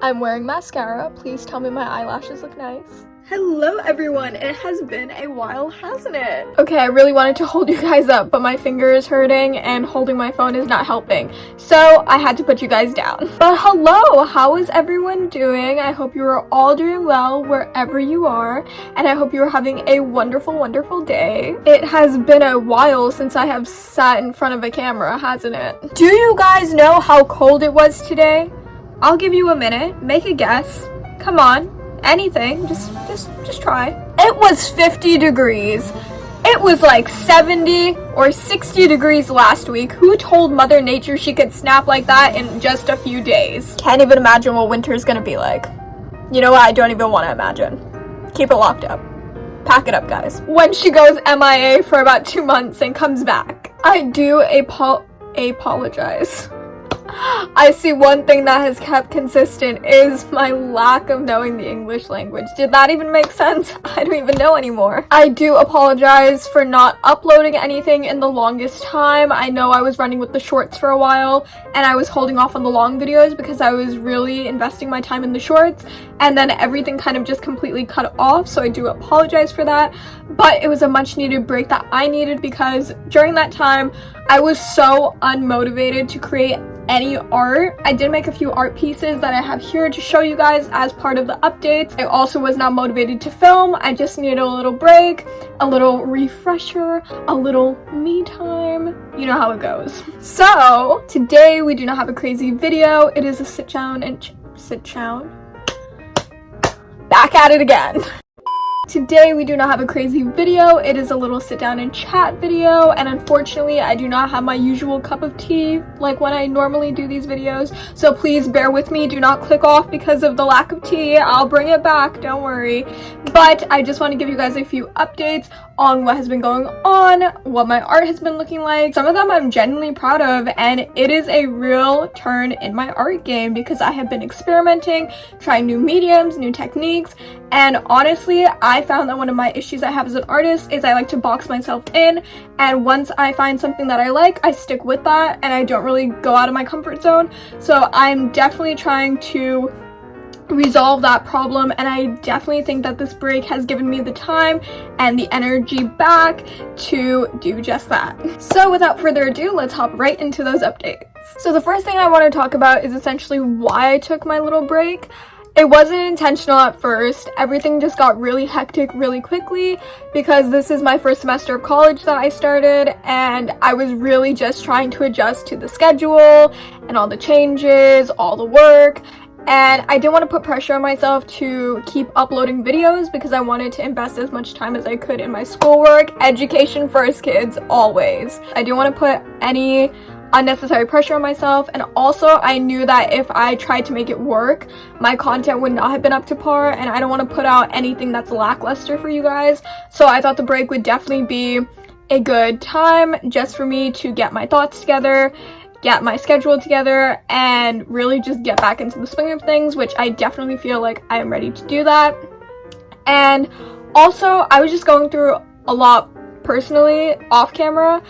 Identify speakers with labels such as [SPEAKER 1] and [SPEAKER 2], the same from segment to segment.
[SPEAKER 1] I'm wearing mascara. Please tell me my eyelashes look nice. Hello everyone, it has been a while, hasn't it? Okay, I really wanted to hold you guys up, but my finger is hurting and holding my phone is not helping. So I had to put you guys down. But hello, how is everyone doing? I hope you are all doing well wherever you are, and I hope you are having a wonderful, wonderful day. It has been a while since I have sat in front of a camera, hasn't it? Do you guys know how cold it was today? I'll give you a minute, make a guess. Come on. Anything, just try. It was 50 degrees. It was like 70 or 60 degrees last week. Who told Mother Nature she could snap like that in just a few days? Can't even imagine what winter is gonna be like. You know what? I don't even want to imagine. Keep it locked up. Pack it up, guys. When she goes MIA for about 2 months and comes back, I do apologize. I see one thing that has kept consistent is my lack of knowing the English language. Did that even make sense? I don't even know anymore. I do apologize for not uploading anything in the longest time. I know I was running with the shorts for a while and I was holding off on the long videos because I was really investing my time in the shorts, and then everything kind of just completely cut off, so I do apologize for that. But it was a much needed break that I needed because during that time I was so unmotivated to create any art. I did make a few art pieces that I have here to show you guys as part of the updates. I also was not motivated to film. I just needed a little break, a little refresher, a little me time. You know how it goes. So today we do not have a crazy video. It is a sit down. Back at it again. Today we do not have a crazy video. It is a little sit down and chat video, and unfortunately I do not have my usual cup of tea like when I normally do these videos, so please bear with me. Do not click off because of the lack of tea. I'll bring it back, don't worry. But I just want to give you guys a few updates on what has been going on, what my art has been looking like. Some of them I'm genuinely proud of, and it is a real turn in my art game because I have been experimenting, trying new mediums, new techniques, and honestly I found that one of my issues I have as an artist is I like to box myself in, and once I find something that I like, I stick with that and I don't really go out of my comfort zone. So I'm definitely trying to resolve that problem, and I definitely think that this break has given me the time and the energy back to do just that. So without further ado, let's hop right into those updates. So the first thing I want to talk about is essentially why I took my little break. It wasn't intentional at first. Everything just got really hectic really quickly because this is my first semester of college that I started, and I was really just trying to adjust to the schedule and all the changes, all the work. And I didn't want to put pressure on myself to keep uploading videos because I wanted to invest as much time as I could in my schoolwork. Education first, kids, always. I didn't want to put any unnecessary pressure on myself, and also I knew that if I tried to make it work, my content would not have been up to par, and I don't want to put out anything that's lackluster for you guys. So I thought the break would definitely be a good time just for me to get my thoughts together, get my schedule together, and really just get back into the swing of things, which I definitely feel like I am ready to do that. And also I was just going through a lot personally off camera,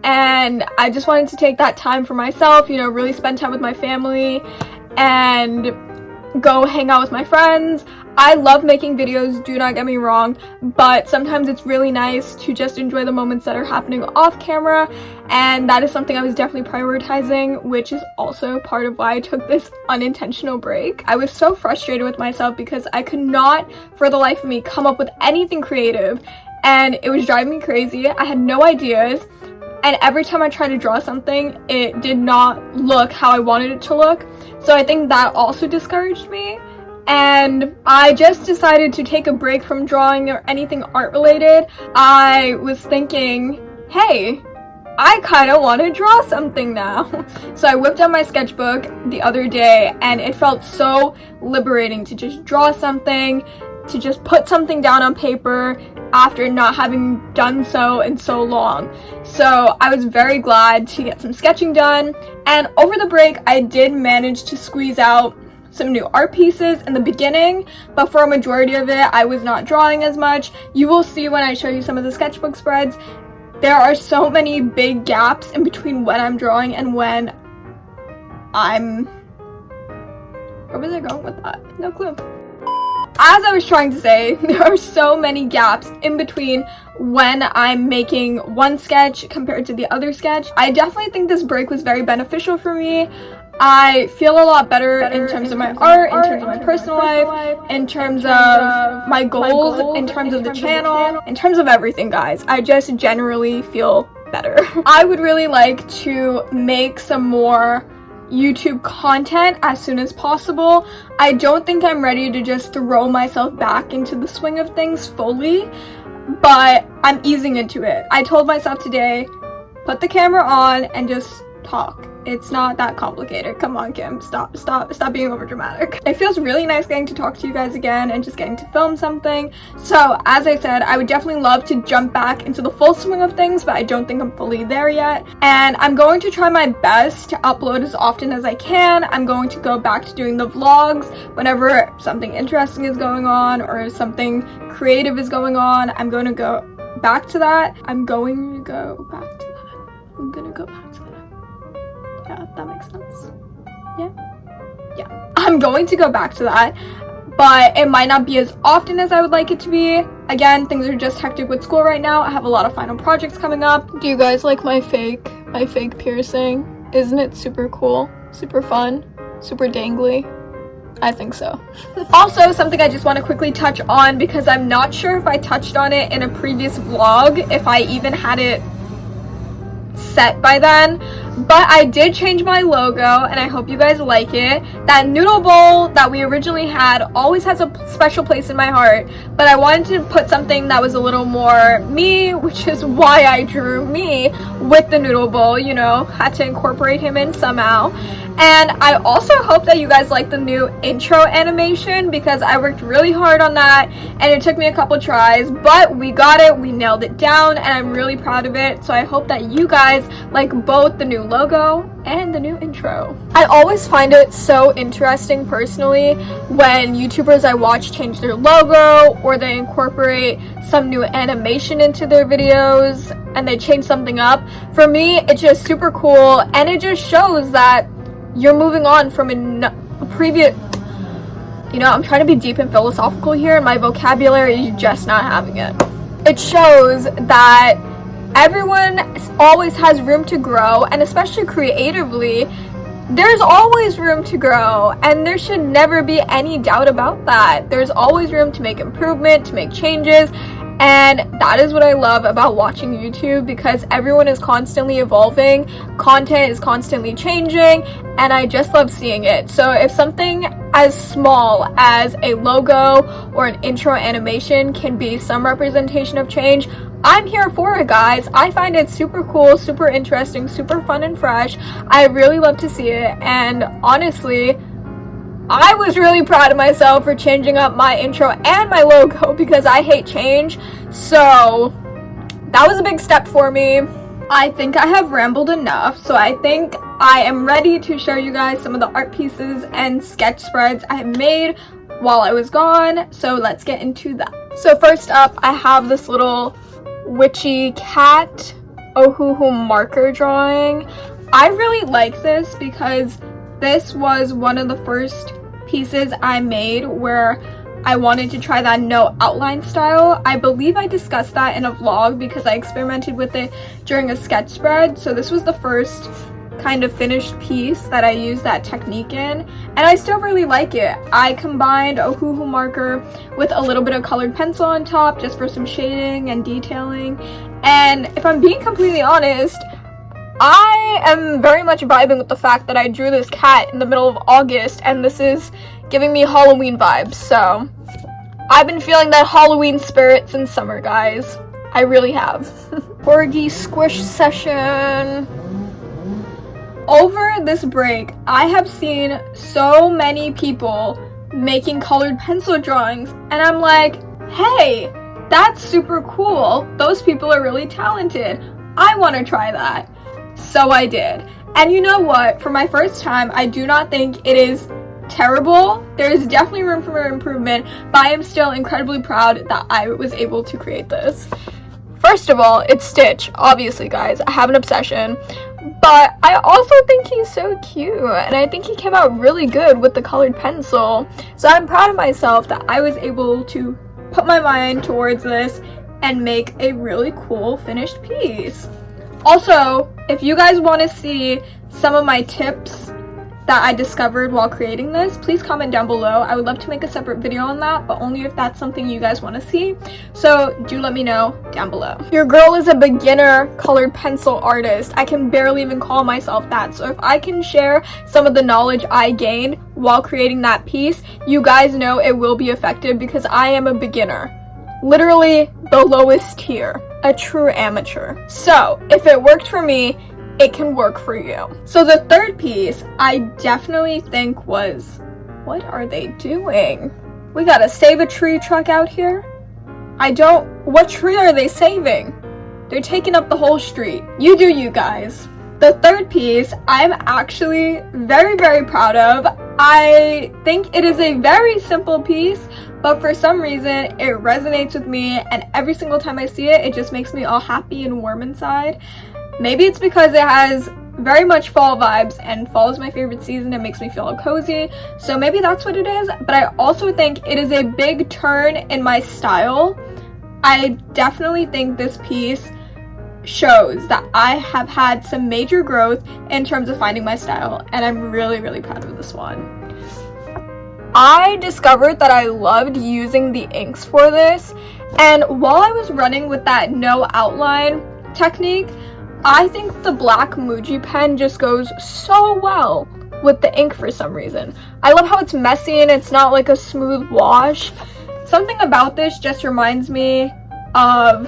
[SPEAKER 1] and I just wanted to take that time for myself, you know, really spend time with my family and go hang out with my friends. I love making videos, do not get me wrong, but sometimes it's really nice to just enjoy the moments that are happening off camera, and that is something I was definitely prioritizing, which is also part of why I took this unintentional break. I was so frustrated with myself because I could not for the life of me come up with anything creative, and it was driving me crazy. I had no ideas, and every time I tried to draw something, it did not look how I wanted it to look. So I think that also discouraged me. And I just decided to take a break from drawing or anything art related. I was thinking, hey, I kind of want to draw something now. So I whipped out my sketchbook the other day, and it felt so liberating to just draw something, to just put something down on paper after not having done so in so long. So I was very glad to get some sketching done, and over the break I did manage to squeeze out some new art pieces in the beginning, but for a majority of it I was not drawing as much. You will see when I show you some of the sketchbook spreads, there are so many big gaps in between when I'm drawing and when I'm Where was I going with that? No clue. As I was trying to say, there are so many gaps in between when I'm making one sketch compared to the other sketch. I definitely think this break was very beneficial for me. I feel a lot better in terms of my art, in terms of my personal life, in terms of my goals, in terms of the channel, in terms of everything, guys. I just generally feel better. I would really like to make some more YouTube content as soon as possible. I don't think I'm ready to just throw myself back into the swing of things fully, but I'm easing into it. I told myself today, put the camera on and just talk. It's not that complicated. Come on, Kim. Stop being over dramatic. It feels really nice getting to talk to you guys again and just getting to film something. So, as I said, I would definitely love to jump back into the full swing of things, but I don't think I'm fully there yet. And I'm going to try my best to upload as often as I can. I'm going to go back to doing the vlogs whenever something interesting is going on or something creative is going on. I'm going to go back to that. I'm gonna go back to that. Yeah, that makes sense. Yeah. I'm going to go back to that, but it might not be as often as I would like it to be. Again, things are just hectic with school right now. I have a lot of final projects coming up. Do you guys like my fake piercing? Isn't it super cool? Super fun? Super dangly? I think so. Also, something I just want to quickly touch on, because I'm not sure if I touched on it in a previous vlog, if I even had it set by then, but I did change my logo and I hope you guys like it. That noodle bowl that we originally had always has a special place in my heart, but I wanted to put something that was a little more me, which is why I drew me with the noodle bowl, you know, had to incorporate him in somehow. And I also hope that you guys like the new intro animation, because I worked really hard on that and it took me a couple tries, but we got it, we nailed it down, and I'm really proud of it. So I hope that you guys like both the new logo and the new intro. I always find it so interesting personally when YouTubers I watch change their logo or they incorporate some new animation into their videos and they change something up. For me, it's just super cool, and it just shows that you're moving on from a previous, you know, I'm trying to be deep and philosophical here and my vocabulary is just not having it. It shows that everyone always has room to grow, and especially creatively, there's always room to grow, and there should never be any doubt about that. There's always room to make improvement, to make changes. And that is what I love about watching YouTube, because everyone is constantly evolving, content is constantly changing, and I just love seeing it. So if something as small as a logo or an intro animation can be some representation of change, I'm here for it, guys. I find it super cool, super interesting, super fun and fresh. I really love to see it, and honestly, I was really proud of myself for changing up my intro and my logo, because I hate change. So that was a big step for me. I think I have rambled enough, so I think I am ready to show you guys some of the art pieces and sketch spreads I have made while I was gone. So let's get into that. So first up, I have this little witchy cat Ohuhu marker drawing. I really like this because this was one of the first pieces I made where I wanted to try that no outline style. I believe I discussed that in a vlog because I experimented with it during a sketch spread. So this was the first kind of finished piece that I used that technique in, and I still really like it. I combined Ohuhu marker with a little bit of colored pencil on top just for some shading and detailing. And if I'm being completely honest, I am very much vibing with the fact that I drew this cat in the middle of August and this is giving me Halloween vibes. So I've been feeling that Halloween spirit since summer, guys. I really have. Corgi squish session. Over this break, I have seen so many people making colored pencil drawings, and I'm like, hey, that's super cool. Those people are really talented. I want to try that. So I did. And you know what? For my first time, I do not think it is terrible. There is definitely room for improvement, but I am still incredibly proud that I was able to create this. First of all, it's Stitch, obviously, guys. I have an obsession. but I also think he's so cute, and I think he came out really good with the colored pencil. So I'm proud of myself that I was able to put my mind towards this and make a really cool finished piece. Also, if you guys want to see some of my tips that I discovered while creating this, please comment down below. I would love to make a separate video on that, but only if that's something you guys want to see. So do let me know down below. Your girl is a beginner colored pencil artist. I can barely even call myself that. So if I can share some of the knowledge I gained while creating that piece, you guys know it will be effective because I am a beginner. Literally the lowest tier, a true amateur. So if it worked for me, it can work for you. So the third piece I definitely think was, what are they doing? We got a save a tree truck out here? What tree are they saving? They're taking up the whole street. You do you guys. The third piece I'm actually very, very proud of. I think it is a very simple piece, but for some reason it resonates with me, and every single time I see it, it just makes me all happy and warm inside. Maybe it's because it has very much fall vibes, and fall is my favorite season. It makes me feel cozy, so maybe that's what it is. But I also think it is a big turn in my style. I definitely think this piece shows that I have had some major growth in terms of finding my style, and I'm really, really proud of this one. I discovered that I loved using the inks for this, and while I was running with that no outline technique, I think the black Muji pen just goes so well with the ink for some reason. I love how it's messy and it's not like a smooth wash. Something about this just reminds me of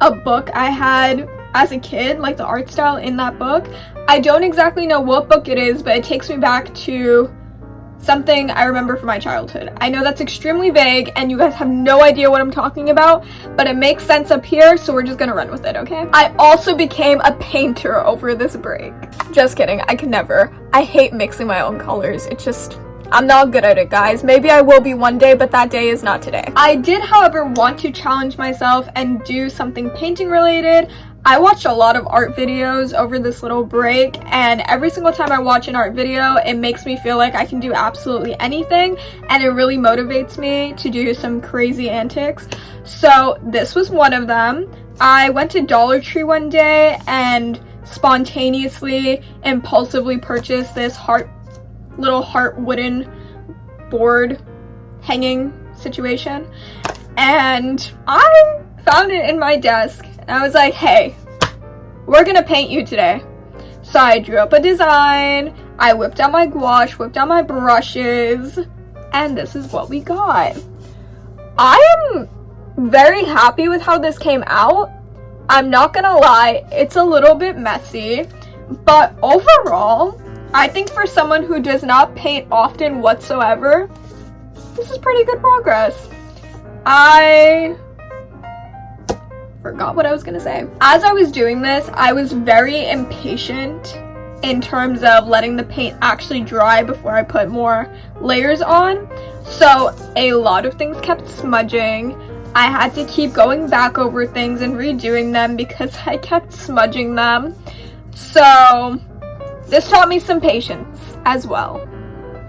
[SPEAKER 1] a book I had as a kid, like the art style in that book. I don't exactly know what book it is, but it takes me back to something I remember from my childhood. I know that's extremely vague and you guys have no idea what I'm talking about, but it makes sense up here, so we're just gonna run with it, okay? I also became a painter over this break. Just kidding, I could never. I hate mixing my own colors. I'm not good at it, guys. Maybe I will be one day, but that day is not today. I did, however, want to challenge myself and do something painting related. I watched a lot of art videos over this little break, and every single time I watch an art video, it makes me feel like I can do absolutely anything, and it really motivates me to do some crazy antics. So this was one of them. I went to Dollar Tree one day and spontaneously, impulsively purchased this little heart wooden board hanging situation, and I found it in my desk. I was like, hey, we're gonna paint you today. So I drew up a design, I whipped out my gouache, whipped out my brushes, and this is what we got. I am very happy with how this came out. I'm not gonna lie, it's a little bit messy, but overall, I think for someone who does not paint often whatsoever, this is pretty good progress. I forgot what I was gonna say. As I was doing this, I was very impatient in terms of letting the paint actually dry before I put more layers on. So a lot of things kept smudging. I had to keep going back over things and redoing them because I kept smudging them. So this taught me some patience as well.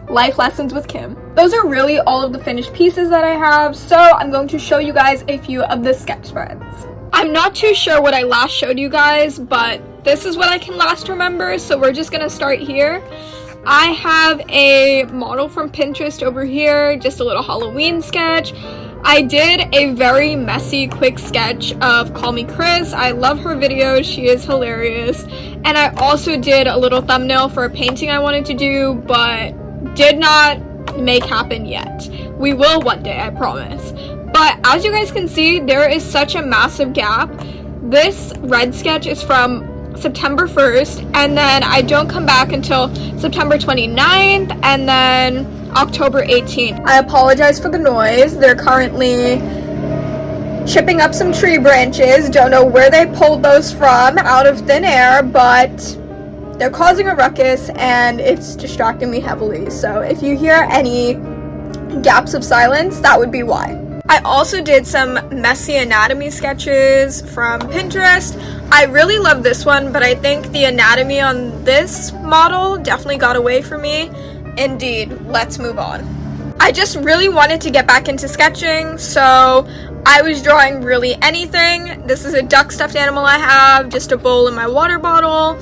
[SPEAKER 1] Life lessons with Kim. Those are really all of the finished pieces that I have, so I'm going to show you guys a few of the sketch spreads. I'm not too sure what I last showed you guys, but this is what I can last remember, so we're just gonna start here. I have a model from Pinterest over here, just a little Halloween sketch. I did a very messy, quick sketch of Call Me Chris. I love her videos, she is hilarious. And I also did a little thumbnail for a painting I wanted to do, but did not make happen yet. We will one day, I promise. But as you guys can see, there is such a massive gap. This red sketch is from September 1st, and then I don't come back until September 29th, and then October 18th. I apologize for the noise. They're currently chipping up some tree branches. Don't know where they pulled those from out of thin air, but they're causing a ruckus and it's distracting me heavily. So if you hear any gaps of silence, that would be why. I also did some messy anatomy sketches from Pinterest. I really love this one, but I think the anatomy on this model definitely got away from me. Indeed, let's move on. I just really wanted to get back into sketching, so I was drawing really anything. This is a duck stuffed animal I have, just a bowl in my water bottle,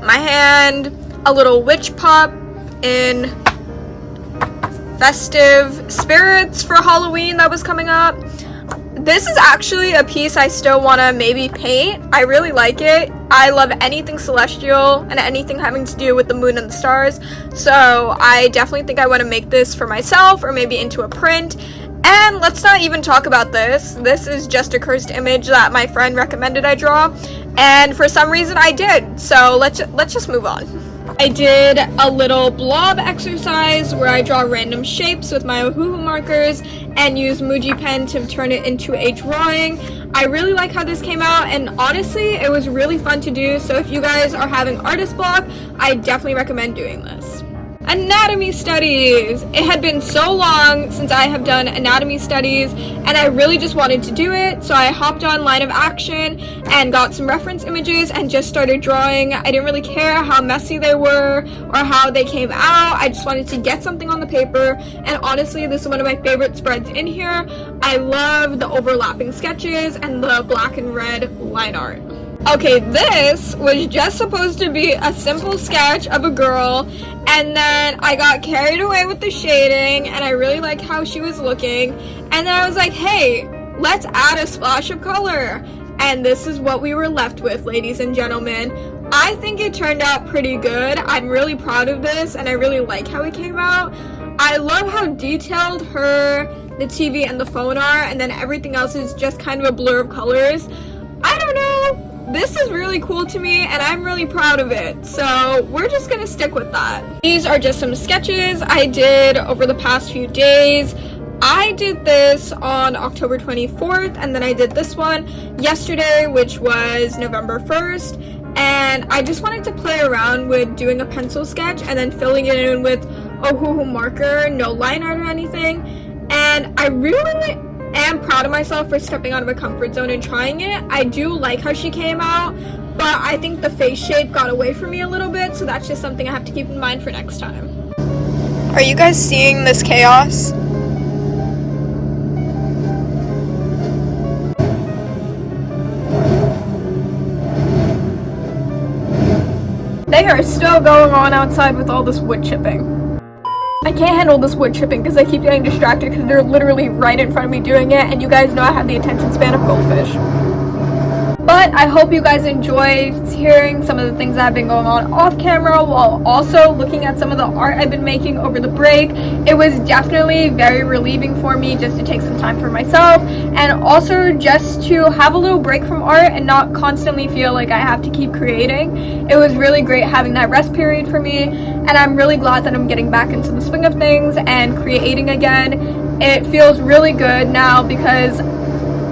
[SPEAKER 1] my hand, a little witch pup in festive spirits for Halloween that was coming up. This is actually a piece I still want to maybe paint. I really like it. I love anything celestial and anything having to do with the moon and the stars. So I definitely think I want to make this for myself or maybe into a print. And let's not even talk about this. This is just a cursed image that my friend recommended I draw. And for some reason I did. So let's just move on. I did a little blob exercise where I draw random shapes with my Ohuhu markers and use Muji pen to turn it into a drawing. I really like how this came out, and honestly, it was really fun to do. So if you guys are having artist block, I definitely recommend doing this. Anatomy studies. It had been so long since I have done anatomy studies, and I really just wanted to do it, so I hopped on Line of Action and got some reference images and just started drawing. I didn't really care how messy they were or how they came out. I just wanted to get something on the paper, and honestly, this is one of my favorite spreads in here. I love the overlapping sketches and the black and red line art. Okay, this was just supposed to be a simple sketch of a girl, and then I got carried away with the shading, and I really like how she was looking, and then I was like, hey, let's add a splash of color, and this is what we were left with, ladies and gentlemen. I think it turned out pretty good. I'm really proud of this, and I really like how it came out. I love how detailed the TV and the phone are, and then everything else is just kind of a blur of colors. I don't know. This is really cool to me, and I'm really proud of it, so we're just gonna stick with that. These are just some sketches I did over the past few days. I did this on October 24th, and then I did this one yesterday, which was November 1st, and I just wanted to play around with doing a pencil sketch and then filling it in with Ohuhu marker, no line art or anything, and I really am proud of myself for stepping out of a comfort zone and trying it. I do like how she came out, but I think the face shape got away from me a little bit, so that's just something I have to keep in mind for next time. Are you guys seeing this chaos? They are still going on outside with all this wood chipping. I can't handle this wood chipping because I keep getting distracted because they're literally right in front of me doing it, and you guys know I have the attention span of goldfish. But I hope you guys enjoyed hearing some of the things that have been going on off camera while also looking at some of the art I've been making over the break. It was definitely very relieving for me just to take some time for myself, and also just to have a little break from art and not constantly feel like I have to keep creating. It was really great having that rest period for me, and I'm really glad that I'm getting back into the swing of things and creating again. It feels really good now because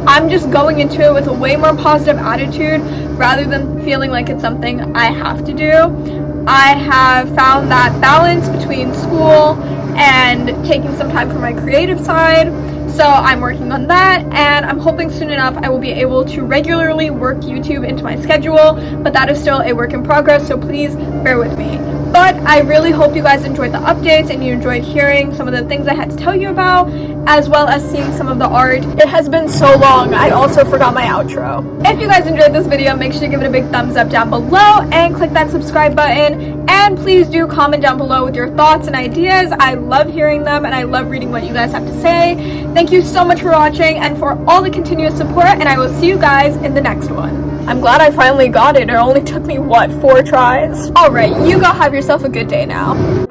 [SPEAKER 1] I'm just going into it with a way more positive attitude rather than feeling like it's something I have to do. I have found that balance between school and taking some time for my creative side, so I'm working on that, and I'm hoping soon enough I will be able to regularly work YouTube into my schedule, but that is still a work in progress, so please bear with me. But I really hope you guys enjoyed the updates and you enjoyed hearing some of the things I had to tell you about, as well as seeing some of the art. It has been so long, I also forgot my outro. If you guys enjoyed this video, make sure to give it a big thumbs up down below and click that subscribe button. And please do comment down below with your thoughts and ideas. I love hearing them and I love reading what you guys have to say. Thank you so much for watching and for all the continuous support, and I will see you guys in the next one. I'm glad I finally got it. It only took me, 4 tries? Alright, you go have yourself a good day now.